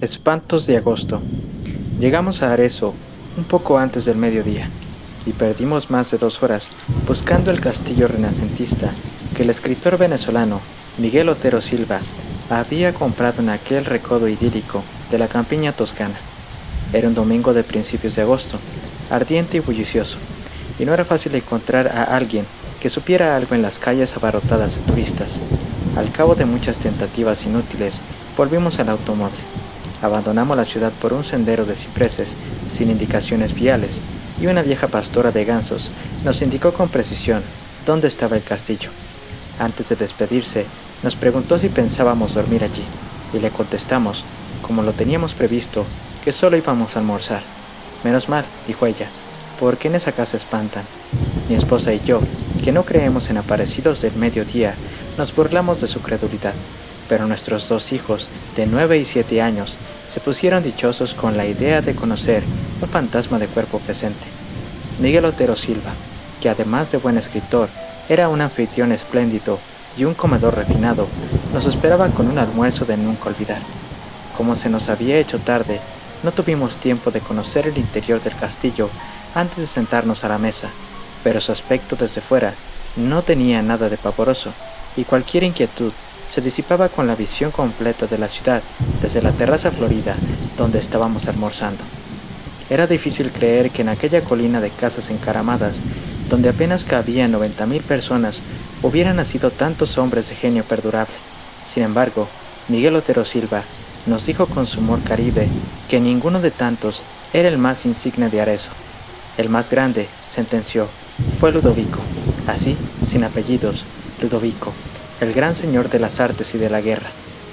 Espantos de agosto. Llegamos a Arezzo un poco antes del mediodía y perdimos más de 2 horas buscando el castillo renacentista que el escritor venezolano Miguel Otero Silva había comprado en aquel recodo idílico de la campiña toscana. Era un domingo de principios de agosto, ardiente y bullicioso, y no era fácil encontrar a alguien que supiera algo en las calles abarrotadas de turistas. Al cabo de muchas tentativas inútiles, volvimos al automóvil. Abandonamos la ciudad por un sendero de cipreses sin indicaciones viales, y una vieja pastora de gansos nos indicó con precisión dónde estaba el castillo. Antes de despedirse, nos preguntó si pensábamos dormir allí, y le contestamos, como lo teníamos previsto, que solo íbamos a almorzar. Menos mal, dijo ella, porque en esa casa espantan. Mi esposa y yo, que no creemos en aparecidos del mediodía, nos burlamos de su credulidad, pero nuestros 2 hijos, de 9 y 7 años, se pusieron dichosos con la idea de conocer un fantasma de cuerpo presente. Miguel Otero Silva, que además de buen escritor, era un anfitrión espléndido y un comedor refinado, nos esperaba con un almuerzo de nunca olvidar. Como se nos había hecho tarde, no tuvimos tiempo de conocer el interior del castillo antes de sentarnos a la mesa, pero su aspecto desde fuera no tenía nada de pavoroso, y cualquier inquietud se disipaba con la visión completa de la ciudad desde la terraza florida donde estábamos almorzando. Era difícil creer que en aquella colina de casas encaramadas, donde apenas cabían 90.000 personas, hubieran nacido tantos hombres de genio perdurable. Sin embargo, Miguel Otero Silva nos dijo con su humor caribe que ninguno de tantos era el más insigne de Arezzo. El más grande, sentenció, fue Ludovico, así, sin apellidos, Ludovico, el gran señor de las artes y de la guerra,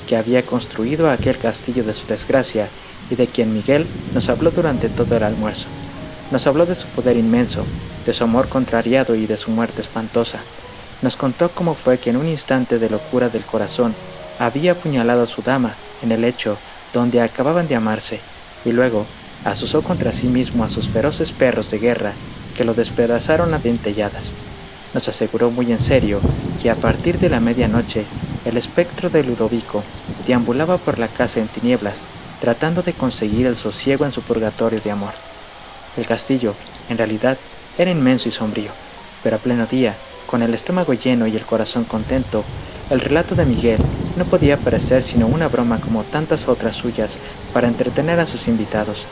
que había construido aquel castillo de su desgracia y de quien Miguel nos habló durante todo el almuerzo. Nos habló de su poder inmenso, de su amor contrariado y de su muerte espantosa. Nos contó cómo fue que en un instante de locura del corazón había apuñalado a su dama en el lecho donde acababan de amarse, y luego azuzó contra sí mismo a sus feroces perros de guerra que lo despedazaron a dentelladas. Nos aseguró muy en serio que a partir de la medianoche el espectro de Ludovico deambulaba por la casa en tinieblas, tratando de conseguir el sosiego en su purgatorio de amor. El castillo, en realidad, era inmenso y sombrío, pero a pleno día, con el estómago lleno y el corazón contento, el relato de Miguel no podía parecer sino una broma como tantas otras suyas para entretener a sus invitados.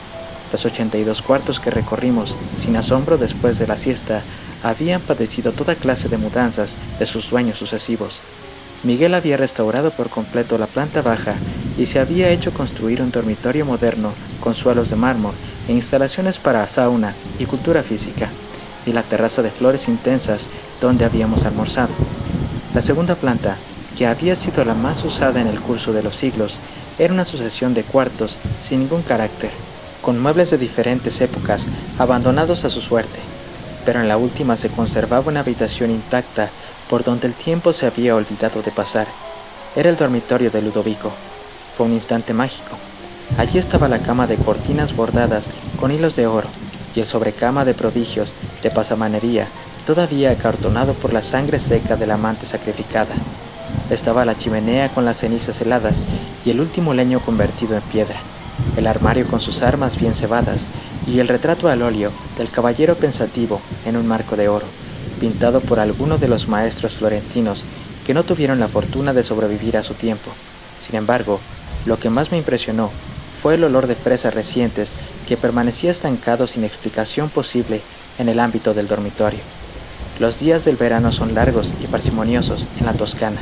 Los 82 cuartos que recorrimos, sin asombro después de la siesta, habían padecido toda clase de mudanzas de sus dueños sucesivos. Miguel había restaurado por completo la planta baja y se había hecho construir un dormitorio moderno con suelos de mármol e instalaciones para sauna y cultura física, y la terraza de flores intensas donde habíamos almorzado. La segunda planta, que había sido la más usada en el curso de los siglos, era una sucesión de cuartos sin ningún carácter, con muebles de diferentes épocas abandonados a su suerte, pero en la última se conservaba una habitación intacta por donde el tiempo se había olvidado de pasar. Era el dormitorio de Ludovico. Fue un instante mágico. Allí estaba la cama de cortinas bordadas con hilos de oro y el sobrecama de prodigios de pasamanería todavía acartonado por la sangre seca de la amante sacrificada. Estaba la chimenea con las cenizas heladas y el último leño convertido en piedra, el armario con sus armas bien cebadas y el retrato al óleo del caballero pensativo en un marco de oro, pintado por alguno de los maestros florentinos que no tuvieron la fortuna de sobrevivir a su tiempo. Sin embargo, lo que más me impresionó fue el olor de fresas recientes que permanecía estancado sin explicación posible en el ámbito del dormitorio. Los días del verano son largos y parsimoniosos en la Toscana,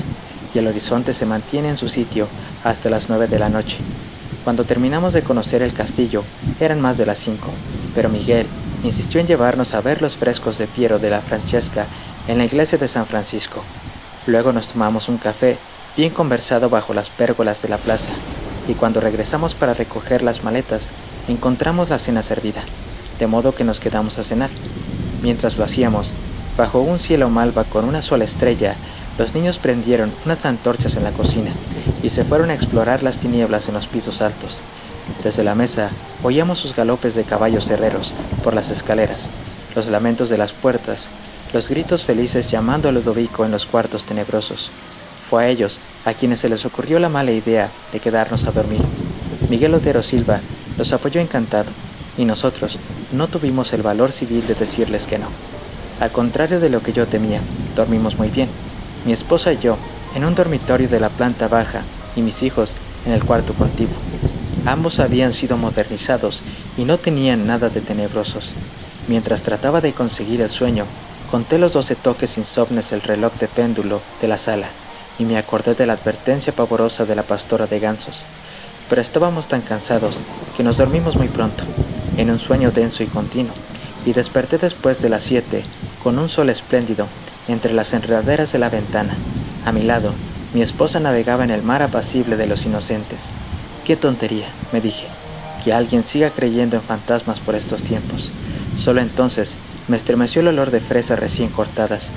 y el horizonte se mantiene en su sitio hasta las 9 de la noche. Cuando terminamos de conocer el castillo, eran más de las 5, pero Miguel insistió en llevarnos a ver los frescos de Piero de la Francesca en la iglesia de San Francisco. Luego nos tomamos un café bien conversado bajo las pérgolas de la plaza, y cuando regresamos para recoger las maletas, encontramos la cena servida, de modo que nos quedamos a cenar. Mientras lo hacíamos, bajo un cielo malva con una sola estrella, los niños prendieron unas antorchas en la cocina y se fueron a explorar las tinieblas en los pisos altos. Desde la mesa oíamos sus galopes de caballos herreros por las escaleras, los lamentos de las puertas, los gritos felices llamando a Ludovico en los cuartos tenebrosos. Fue a ellos a quienes se les ocurrió la mala idea de quedarnos a dormir. Miguel Otero Silva los apoyó encantado, y nosotros no tuvimos el valor civil de decirles que no. Al contrario de lo que yo temía, dormimos muy bien. Mi esposa y yo en un dormitorio de la planta baja y mis hijos en el cuarto contiguo. Ambos habían sido modernizados y no tenían nada de tenebrosos. Mientras trataba de conseguir el sueño, conté los 12 toques insomnes del reloj de péndulo de la sala y me acordé de la advertencia pavorosa de la pastora de gansos. Pero estábamos tan cansados que nos dormimos muy pronto, en un sueño denso y continuo, y desperté después de las 7 con un sol espléndido entre las enredaderas de la ventana. A mi lado, mi esposa navegaba en el mar apacible de los inocentes. «Qué tontería», me dije, «que alguien siga creyendo en fantasmas por estos tiempos». Solo entonces me estremeció el olor de fresas recién cortadas,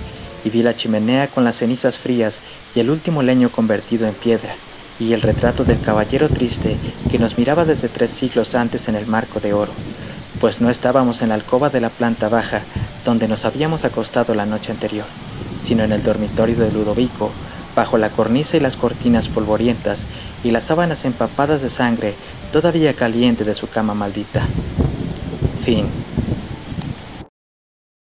y vi la chimenea con las cenizas frías y el último leño convertido en piedra, y el retrato del caballero triste que nos miraba desde 3 siglos antes en el marco de oro, pues no estábamos en la alcoba de la planta baja donde nos habíamos acostado la noche anterior, sino en el dormitorio de Ludovico, bajo la cornisa y las cortinas polvorientas y las sábanas empapadas de sangre todavía caliente de su cama maldita. Fin.